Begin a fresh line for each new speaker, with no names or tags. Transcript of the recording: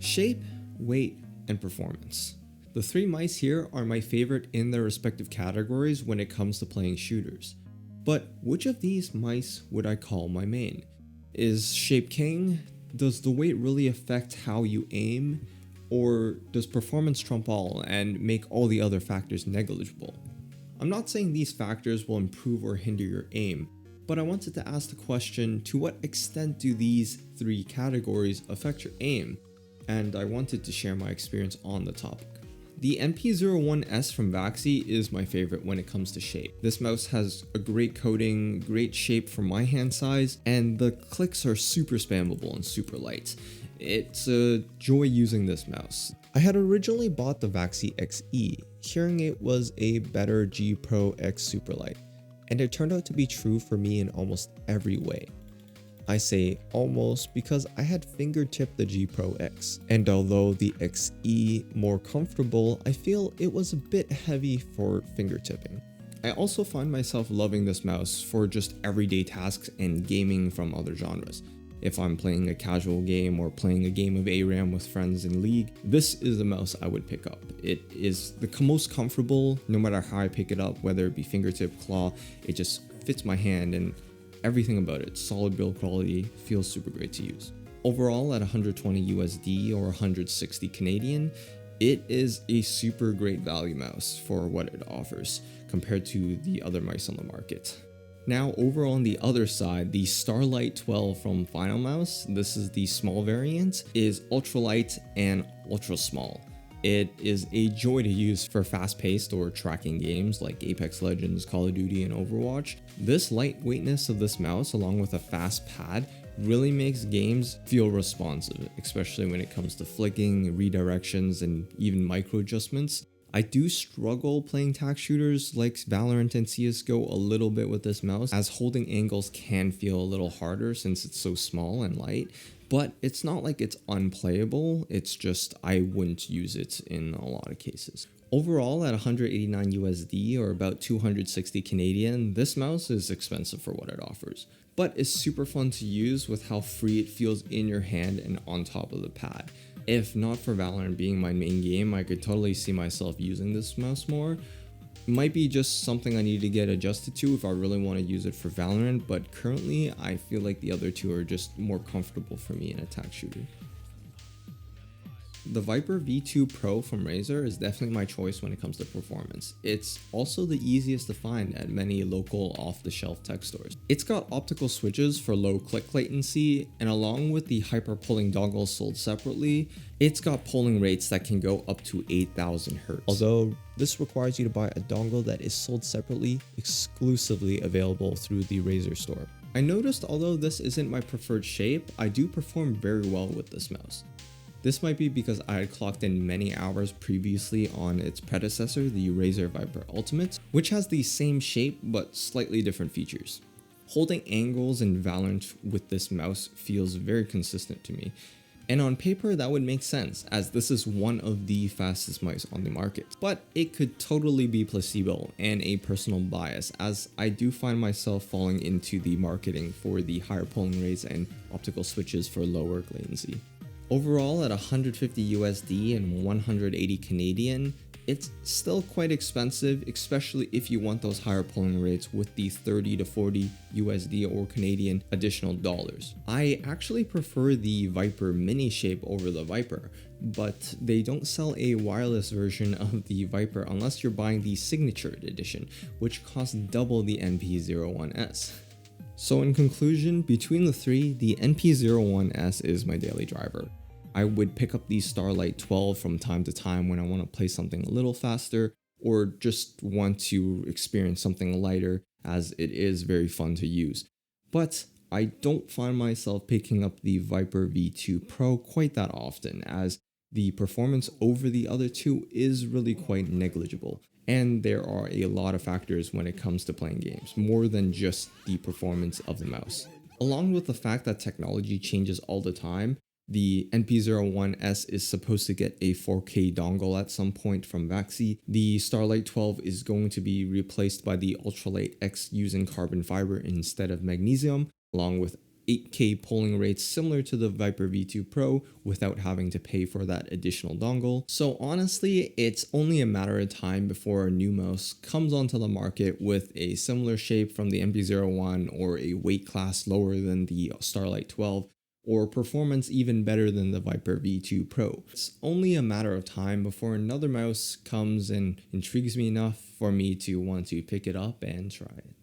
Shape, weight, and performance. The three mice here are my favorite in their respective categories when it comes to playing shooters. But which of these mice would I call my main? Is Shape king? Does the weight really affect how you aim? Or does performance trump all and make all the other factors negligible? I'm not saying these factors will improve or hinder your aim, but I wanted to ask the question, to what extent do these three categories affect your aim? And I wanted to share my experience on the topic. The NP01S from Vaxee is my favorite when it comes to shape. This mouse has a great coating, great shape for my hand size, and the clicks are super spammable and super light. It's a joy using this mouse. I had originally bought the Vaxee XE, hearing it was a better G Pro X Superlight, and it turned out to be true for me in almost every way. I say almost because I had fingertipped the G Pro X, and although the XE more comfortable, I feel it was a bit heavy for fingertipping. I also find myself loving this mouse for just everyday tasks and gaming from other genres. If I'm playing a casual game or playing a game of ARAM with friends in League, this is the mouse I would pick up. It is the most comfortable, no matter how I pick it up, whether it be fingertip, claw, it just fits my hand and everything about it, solid build quality, feels super great to use. Overall, at 120 USD or 160 Canadian, it is a super great value mouse for what it offers compared to the other mice on the market. Now over on the other side, the Starlight 12 from Finalmouse, this is the small variant, is ultralight and ultra small. It is a joy to use for fast-paced or tracking games like Apex Legends, Call of Duty, and Overwatch. This lightweightness of this mouse, along with a fast pad, really makes games feel responsive, especially when it comes to flicking, redirections, and even micro adjustments. I do struggle playing tac shooters like Valorant and CSGO a little bit with this mouse, as holding angles can feel a little harder since it's so small and light. But it's not like it's unplayable, it's just I wouldn't use it in a lot of cases. Overall, at 189 USD or about 260 Canadian, this mouse is expensive for what it offers, but is super fun to use with how free it feels in your hand and on top of the pad. If not for Valorant being my main game, I could totally see myself using this mouse more. Might be just something I need to get adjusted to if I really want to use it for Valorant, but currently I feel like the other two are just more comfortable for me in a tac shooter. The Viper V2 Pro from Razer is definitely my choice when it comes to performance. It's also the easiest to find at many local off-the-shelf tech stores. It's got optical switches for low click latency, and along with the hyper polling dongles sold separately, it's got polling rates that can go up to 8,000 Hz. Although this requires you to buy a dongle that is sold separately, exclusively available through the Razer store. I noticed although this isn't my preferred shape, I do perform very well with this mouse. This might be because I had clocked in many hours previously on its predecessor, the Razer Viper Ultimate, which has the same shape but slightly different features. Holding angles in Valorant with this mouse feels very consistent to me, and on paper that would make sense as this is one of the fastest mice on the market. But it could totally be placebo and a personal bias, as I do find myself falling into the marketing for the higher polling rates and optical switches for lower latency. Overall, at 150 USD and 180 Canadian, it's still quite expensive, especially if you want those higher polling rates with the 30 to 40 USD or Canadian additional dollars. I actually prefer the Viper mini shape over the Viper, but they don't sell a wireless version of the Viper unless you're buying the Signature Edition, which costs double the NP01S. So in conclusion, between the three, the NP01S is my daily driver. I would pick up the Starlight 12 from time to time when I want to play something a little faster or just want to experience something lighter, as it is very fun to use. But I don't find myself picking up the Viper V2 Pro quite that often, as the performance over the other two is really quite negligible. And there are a lot of factors when it comes to playing games, more than just the performance of the mouse. Along with the fact that technology changes all the time, the NP01S is supposed to get a 4K dongle at some point from Vaxee. The Starlight 12 is going to be replaced by the Ultralight X using carbon fiber instead of magnesium, along with 8K polling rates similar to the Viper V2 Pro without having to pay for that additional dongle. So honestly, it's only a matter of time before a new mouse comes onto the market with a similar shape from the MB-01 or a weight class lower than the Starlight 12 or performance even better than the Viper V2 Pro. It's only a matter of time before another mouse comes and intrigues me enough for me to want to pick it up and try it.